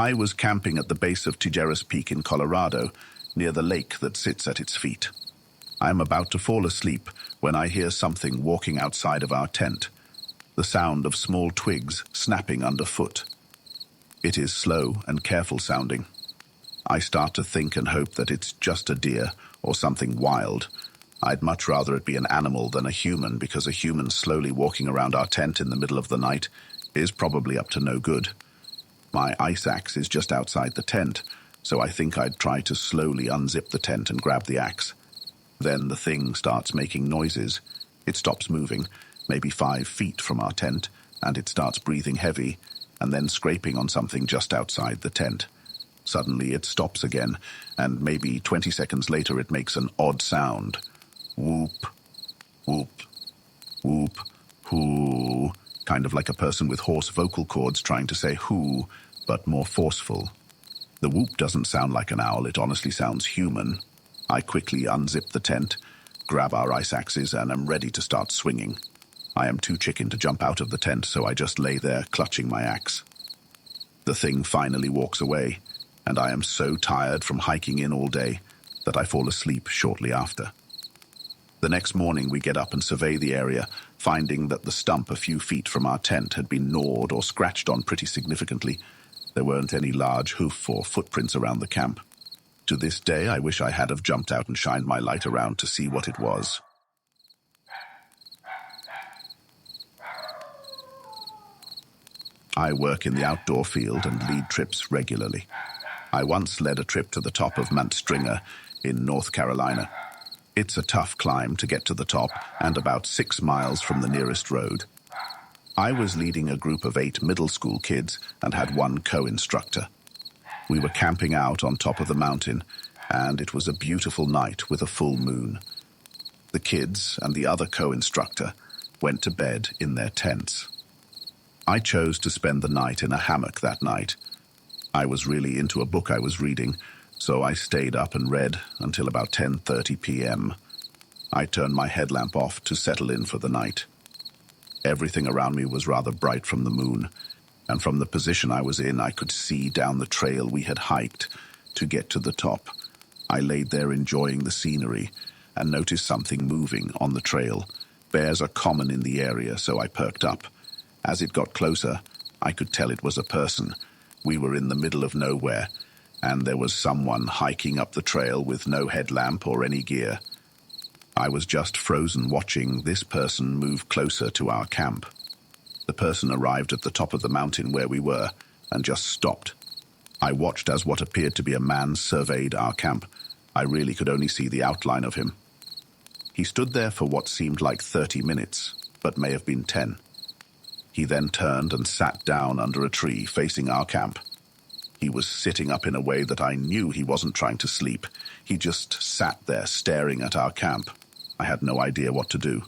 I was camping at the base of Tijeras Peak in Colorado, near the lake that sits at its feet. I am about to fall asleep when I hear something walking outside of our tent, the sound of small twigs snapping underfoot. It is slow and careful sounding. I start to think and hope that it's just a deer or something wild. I'd much rather it be an animal than a human, because a human slowly walking around our tent in the middle of the night is probably up to no good. My ice axe is just outside the tent, so I think I'd try to slowly unzip the tent and grab the axe. Then the thing starts making noises. It stops moving, maybe 5 feet from our tent, and it starts breathing heavy and then scraping on something just outside the tent. Suddenly it stops again, and maybe 20 seconds later it makes an odd sound. Whoop, whoop, whoop, hoo, kind of like a person with hoarse vocal cords trying to say who, but more forceful. The whoop doesn't sound like an owl, it honestly sounds human. I quickly unzip the tent, grab our ice axes, and am ready to start swinging. I am too chicken to jump out of the tent, so I just lay there clutching my axe. The thing finally walks away, and I am so tired from hiking in all day that I fall asleep shortly after. The next morning we get up and survey the area, finding that the stump a few feet from our tent had been gnawed or scratched on pretty significantly. There weren't any large hoof or footprints around the camp. To this day, I wish I had have jumped out and shined my light around to see what it was. I work in the outdoor field and lead trips regularly. I once led a trip to the top of Mount Stringer in North Carolina. It's a tough climb to get to the top and about 6 miles from the nearest road. I was leading a group of 8 middle school kids and had one co-instructor. We were camping out on top of the mountain, and it was a beautiful night with a full moon. The kids and the other co-instructor went to bed in their tents. I chose to spend the night in a hammock that night. I was really into a book I was reading, so I stayed up and read until about 10:30 p.m. I turned my headlamp off to settle in for the night. Everything around me was rather bright from the moon, and from the position I was in, I could see down the trail we had hiked to get to the top. I laid there enjoying the scenery and noticed something moving on the trail. Bears are common in the area, so I perked up. As it got closer, I could tell it was a person. We were in the middle of nowhere, and there was someone hiking up the trail with no headlamp or any gear. I was just frozen watching this person move closer to our camp. The person arrived at the top of the mountain where we were and just stopped. I watched as what appeared to be a man surveyed our camp. I really could only see the outline of him. He stood there for what seemed like 30 minutes, but may have been 10. He then turned and sat down under a tree facing our camp. He was sitting up in a way that I knew he wasn't trying to sleep. He just sat there staring at our camp. I had no idea what to do.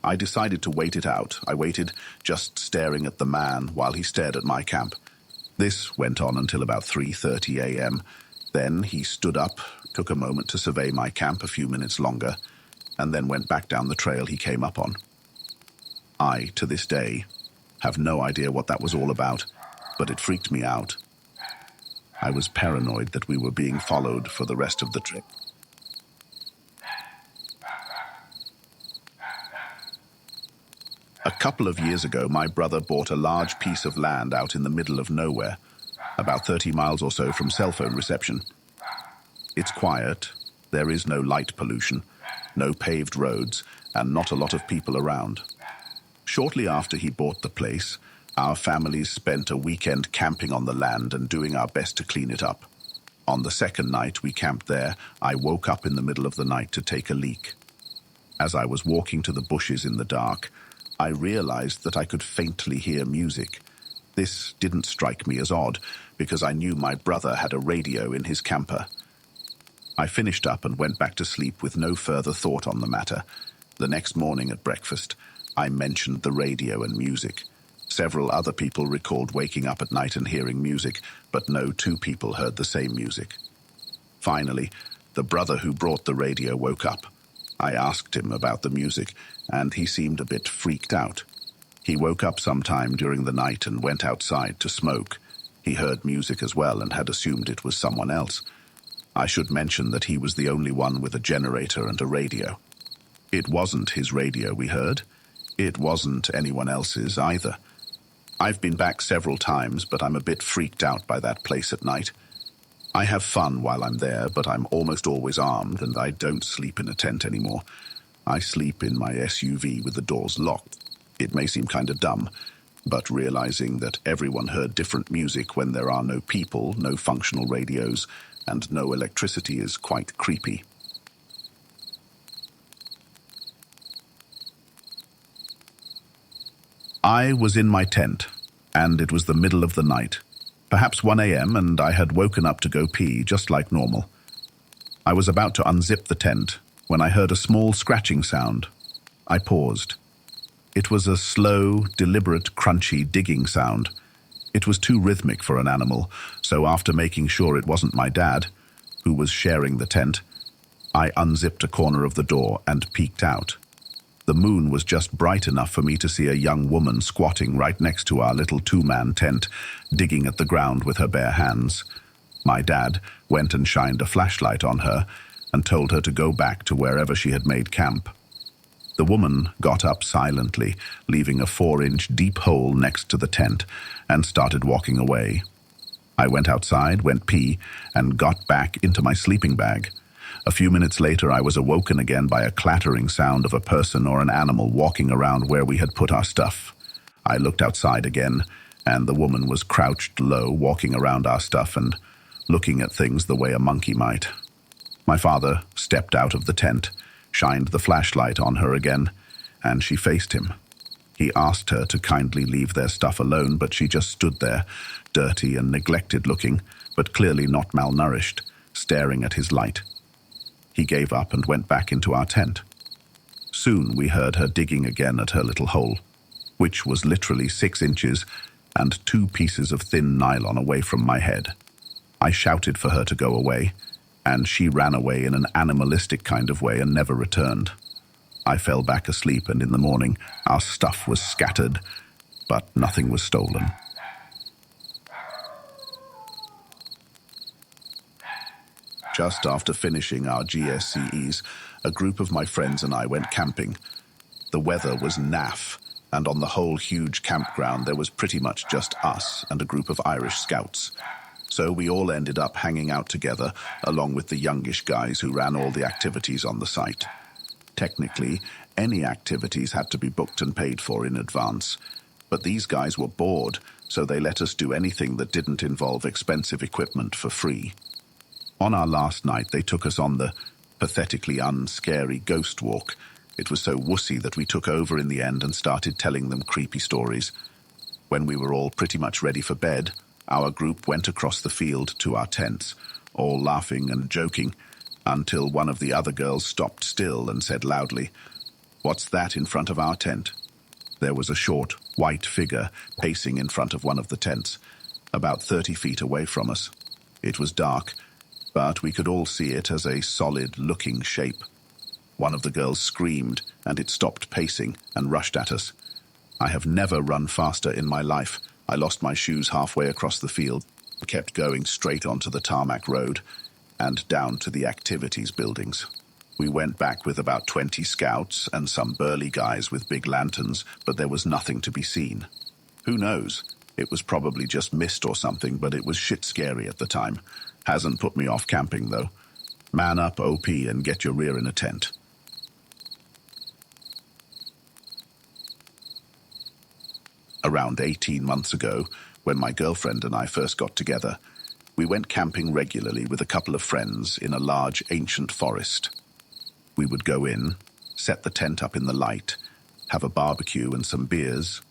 I decided to wait it out. I waited, just staring at the man while he stared at my camp. This went on until about 3:30 a.m. Then he stood up, took a moment to survey my camp a few minutes longer, and then went back down the trail he came up on. I, to this day, have no idea what that was all about, but it freaked me out. I was paranoid that we were being followed for the rest of the trip. A couple of years ago, my brother bought a large piece of land out in the middle of nowhere, about 30 miles or so from cell phone reception. It's quiet, there is no light pollution, no paved roads, and not a lot of people around. Shortly after he bought the place, our families spent a weekend camping on the land and doing our best to clean it up. On the second night we camped there, I woke up in the middle of the night to take a leak. As I was walking to the bushes in the dark, I realized that I could faintly hear music. This didn't strike me as odd, because I knew my brother had a radio in his camper. I finished up and went back to sleep with no further thought on the matter. The next morning at breakfast, I mentioned the radio and music. Several other people recalled waking up at night and hearing music, but no 2 people heard the same music. Finally, the brother who brought the radio woke up. I asked him about the music, and he seemed a bit freaked out. He woke up sometime during the night and went outside to smoke. He heard music as well and had assumed it was someone else. I should mention that he was the only one with a generator and a radio. It wasn't his radio we heard. It wasn't anyone else's either. I've been back several times, but I'm a bit freaked out by that place at night. I have fun while I'm there, but I'm almost always armed, and I don't sleep in a tent anymore. I sleep in my SUV with the doors locked. It may seem kind of dumb, but realizing that everyone heard different music when there are no people, no functional radios, and no electricity is quite creepy. I was in my tent, and it was the middle of the night, perhaps 1 a.m., and I had woken up to go pee just like normal. I was about to unzip the tent when I heard a small scratching sound. I paused. It was a slow, deliberate, crunchy digging sound. It was too rhythmic for an animal, so after making sure it wasn't my dad, who was sharing the tent, I unzipped a corner of the door and peeked out. The moon was just bright enough for me to see a young woman squatting right next to our little two-man tent, digging at the ground with her bare hands. My dad went and shined a flashlight on her and told her to go back to wherever she had made camp. The woman got up silently, leaving a 4-inch deep hole next to the tent, and started walking away. I went outside, went pee, and got back into my sleeping bag. A few minutes later, I was awoken again by a clattering sound of a person or an animal walking around where we had put our stuff. I looked outside again, and the woman was crouched low, walking around our stuff and looking at things the way a monkey might. My father stepped out of the tent, shined the flashlight on her again, and she faced him. He asked her to kindly leave their stuff alone, but she just stood there, dirty and neglected looking, but clearly not malnourished, staring at his light. He gave up and went back into our tent. Soon we heard her digging again at her little hole, which was literally 6 inches and 2 pieces of thin nylon away from my head. I shouted for her to go away, and she ran away in an animalistic kind of way and never returned. I fell back asleep, and in the morning our stuff was scattered, but nothing was stolen. Just after finishing our GSCEs, a group of my friends and I went camping. The weather was naff, and on the whole huge campground there was pretty much just us and a group of Irish scouts. So we all ended up hanging out together, along with the youngish guys who ran all the activities on the site. Technically, any activities had to be booked and paid for in advance, but these guys were bored, so they let us do anything that didn't involve expensive equipment for free. On our last night, they took us on the pathetically unscary ghost walk. It was so wussy that we took over in the end and started telling them creepy stories. When we were all pretty much ready for bed, our group went across the field to our tents, all laughing and joking, until one of the other girls stopped still and said loudly, "What's that in front of our tent?" There was a short, white figure pacing in front of one of the tents, about 30 feet away from us. It was dark, but we could all see it as a solid-looking shape. One of the girls screamed, and it stopped pacing and rushed at us. I have never run faster in my life. I lost my shoes halfway across the field, kept going straight onto the tarmac road, and down to the activities buildings. We went back with about 20 scouts and some burly guys with big lanterns, but there was nothing to be seen. Who knows? It was probably just mist or something, but it was shit scary at the time. Hasn't put me off camping, though. Man up, OP, and get your rear in a tent. Around 18 months ago, when my girlfriend and I first got together, we went camping regularly with a couple of friends in a large ancient forest. We would go in, set the tent up in the light, have a barbecue and some beers,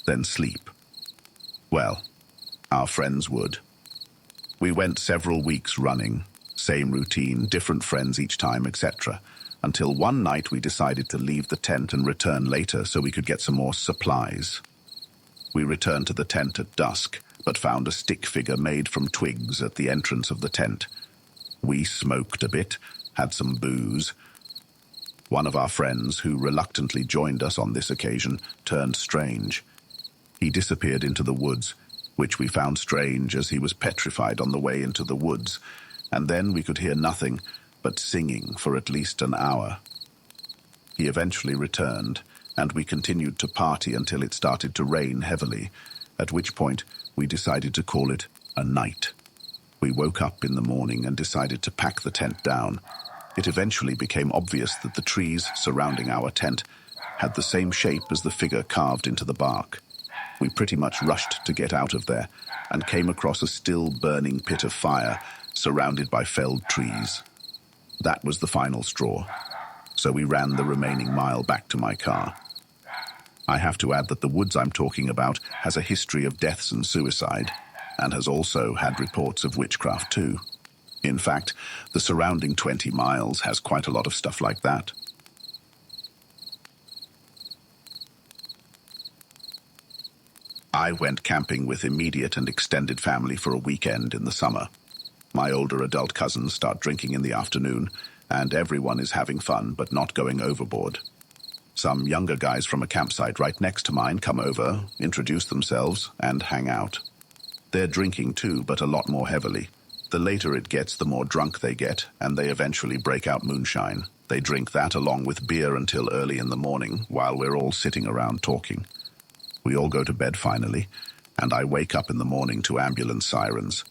then sleep. Well, our friends would. We went several weeks running, same routine, different friends each time, etc., until one night we decided to leave the tent and return later so we could get some more supplies. We returned to the tent at dusk, but found a stick figure made from twigs at the entrance of the tent. We smoked a bit, had some booze. One of our friends, who reluctantly joined us on this occasion, turned strange. He disappeared into the woods, which we found strange as he was petrified on the way into the woods, and then we could hear nothing but singing for at least an hour. He eventually returned, and we continued to party until it started to rain heavily, at which point we decided to call it a night. We woke up in the morning and decided to pack the tent down. It eventually became obvious that the trees surrounding our tent had the same shape as the figure carved into the bark. We pretty much rushed to get out of there and came across a still burning pit of fire surrounded by felled trees. That was the final straw, so we ran the remaining mile back to my car. I have to add that the woods I'm talking about has a history of deaths and suicide, and has also had reports of witchcraft too. In fact, the surrounding 20 miles has quite a lot of stuff like that. I went camping with immediate and extended family for a weekend in the summer. My older adult cousins start drinking in the afternoon, and everyone is having fun but not going overboard. Some younger guys from a campsite right next to mine come over, introduce themselves, and hang out. They're drinking too, but a lot more heavily. The later it gets, the more drunk they get, and they eventually break out moonshine. They drink that along with beer until early in the morning, while we're all sitting around talking. We all go to bed finally, and I wake up in the morning to ambulance sirens.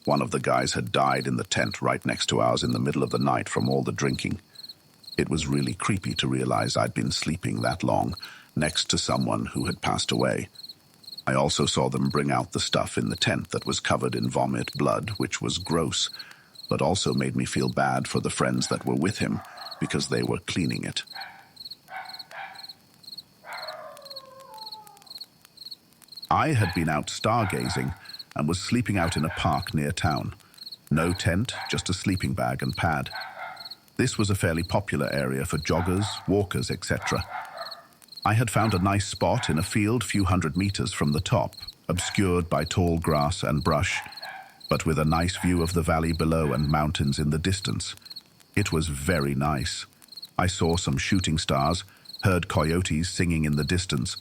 One of the guys had died in the tent right next to ours in the middle of the night from all the drinking. It was really creepy to realize I'd been sleeping that long, next to someone who had passed away. I also saw them bring out the stuff in the tent that was covered in vomit blood, which was gross, but also made me feel bad for the friends that were with him, because they were cleaning it. I had been out stargazing and was sleeping out in a park near town. No tent, just a sleeping bag and pad. This was a fairly popular area for joggers, walkers, etc. I had found a nice spot in a field few hundred meters from the top, obscured by tall grass and brush, but with a nice view of the valley below and mountains in the distance. It was very nice. I saw some shooting stars, heard coyotes singing in the distance,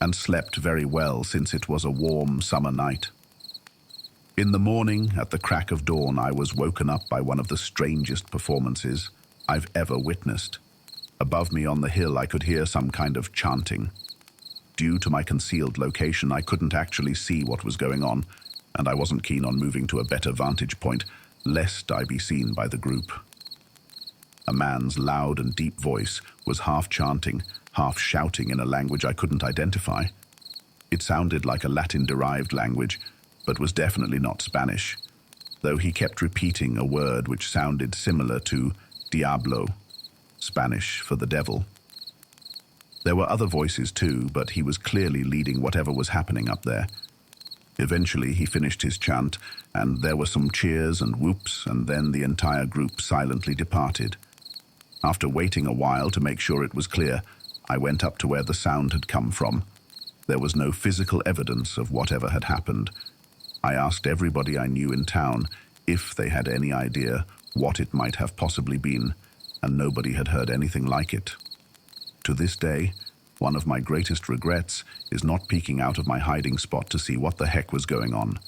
and slept very well since it was a warm summer night. In the morning, at the crack of dawn, I was woken up by one of the strangest performances I've ever witnessed. Above me on the hill, I could hear some kind of chanting. Due to my concealed location, I couldn't actually see what was going on, and I wasn't keen on moving to a better vantage point, lest I be seen by the group. A man's loud and deep voice was half chanting, half shouting in a language I couldn't identify. It sounded like a Latin-derived language, but was definitely not Spanish, though he kept repeating a word which sounded similar to diablo, Spanish for the devil. There were other voices too, but he was clearly leading whatever was happening up there. Eventually he finished his chant, and there were some cheers and whoops, and then the entire group silently departed. After waiting a while to make sure it was clear, I went up to where the sound had come from. There was no physical evidence of whatever had happened. I asked everybody I knew in town if they had any idea what it might have possibly been, and nobody had heard anything like it. To this day, one of my greatest regrets is not peeking out of my hiding spot to see what the heck was going on.